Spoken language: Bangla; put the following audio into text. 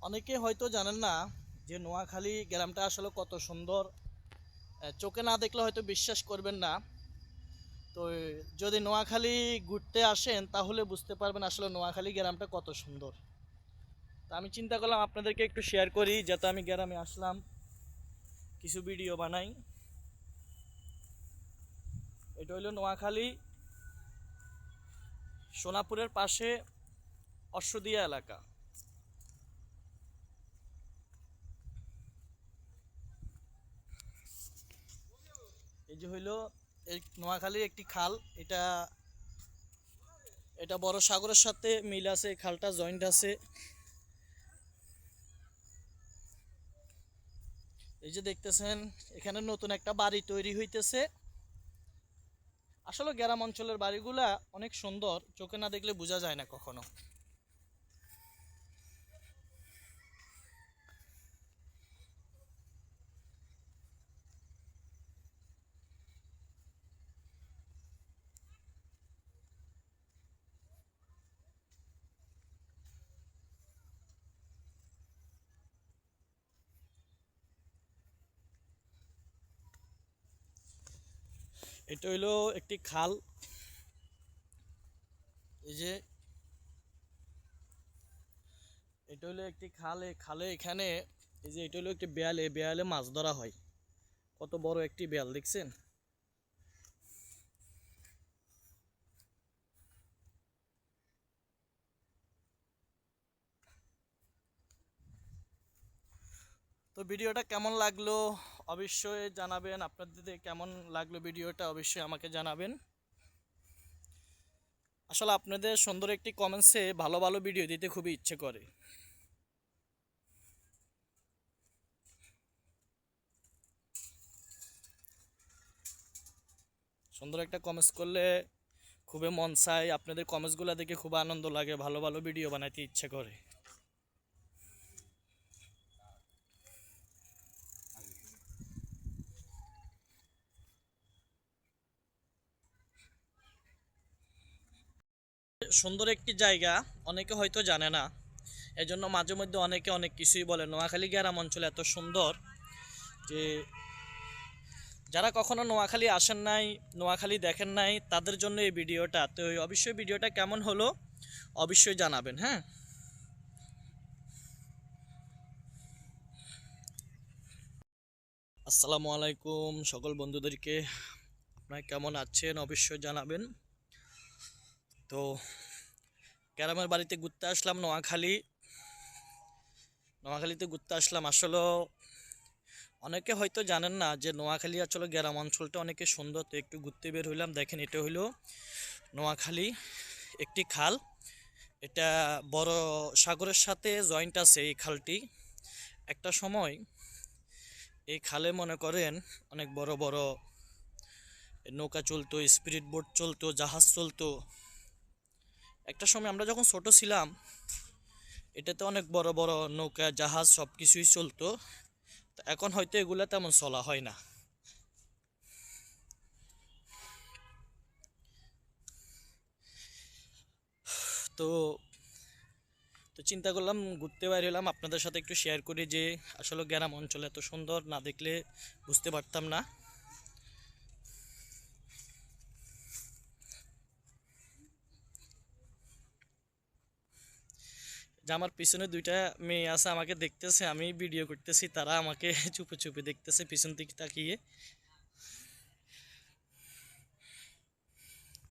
অনেকে হয়তো জানেন না যে নোয়াখালী গ্রামটা আসলে কত সুন্দর। চোখে না দেখলে হয়তো বিশ্বাস করবেন না। তো যদি নোয়াখালী ঘুরতে আসেন তাহলে বুঝতে পারবেন আসলে নোয়াখালী গ্রামটা কত সুন্দর। তো আমি চিন্তা করলাম আপনাদেরকে একটু শেয়ার করি, যাতে আমি গ্রামে আসলাম কিছু ভিডিও বানাই। এটা হলো নোয়াখালী সোনাপুরের পাশে অশ্বদিয়া এলাকা। এই যে হইলো এই নোয়াখালীর একটি খাল। এটা এটা বড় সাগরের সাথে মিল আছে, এই খালটা জয়েন্ট আছে। এই যে দেখতেছেন, এখানে নতুন একটা বাড়ি তৈরি হইতেছে। আসলে গ্রাম অঞ্চলের বাড়িগুলা অনেক সুন্দর, চোখে না দেখলে বোঝা যায় না কখনো। এটা হইলো একটি খাল। এই যে এটা হইলো একটি খাল। এই খালে এখানে এই যে এটা হইলো একটি বেয়াল, এই বেয়ালে মাছ ধরা হয়। কত বড় একটি বেয়াল দেখছেন। তো ভিডিওটা কেমন লাগলো অবশ্যই জানাবেন। আপনাদের কেমন লাগলো ভিডিওটা অবশ্যই আমাকে জানাবেন। আসলে আপনাদের সুন্দর একটি কমেন্টসে ভালো ভালো ভিডিও দিতে খুবই ইচ্ছে করে। সুন্দর একটা কমেন্টস করলে খুবই মন চায়, আপনাদের কমেন্টসগুলো দেখে খুব আনন্দ লাগে, ভালো ভালো ভিডিও বানাইতে ইচ্ছে করে। সুন্দর একটি জায়গা, অনেকে হয়তো জানে না। এজন্য মাঝে মধ্যে অনেকে অনেক কিছুই বলে। নোয়াখালী গ্রাম অঞ্চল এত সুন্দর যে যারা কখনো নোয়াখালী আসেন নাই, নোয়াখালী দেখেন নাই, তাদের জন্য এই ভিডিওটা। তো অবশ্যই ভিডিওটা কেমন হলো অবশ্যই জানাবেন। হ্যাঁ, আসসালামু আলাইকুম সকল বন্ধুদেরকে। আপনারা কেমন আছেন অবশ্যই জানাবেন। তো গ্রামের বাড়িতে ঘুরতে আসলাম নোয়াখালীতে ঘুরতে আসলাম। আসলে অনেকে হয়তো জানেন না যে নোয়াখালী আসলে গ্রাম অঞ্চলটা অনেকে সুন্দর। তো একটু ঘুরতে বের হইলাম। দেখেন, এটা হইলো নোয়াখালী একটি খাল। এটা বড় সাগরের সাথে জয়েন্ট আছে এই খালটি। একটা সময় এই খালে মনে করেন অনেক বড় বড় নৌকা চলতো, স্পিরিট বোট চলতো, জাহাজ চলতো। একটা সময় আমরা যখন ছোট ছিলাম, এটাতে অনেক বড় বড় নৌকা জাহাজ সব কিছুই চলতো। তো এখন হয়তো এগুলা তেমন চলা হয় না। তো তো চিন্তা করলাম ঘুরতে বাইরে এলাম, আপনাদের সাথে একটু শেয়ার করি যে আসলে গ্রাম অঞ্চল এত সুন্দর, না দেখলে বুঝতে পারতাম না। যে আমার পিছনে দুইটা মেয়ে আছে, আমাকে দেখতেছে, আমি ভিডিও করতেছি, তারা আমাকে চুপে চুপে দেখতেছে পিছন দিকে তাকিয়ে।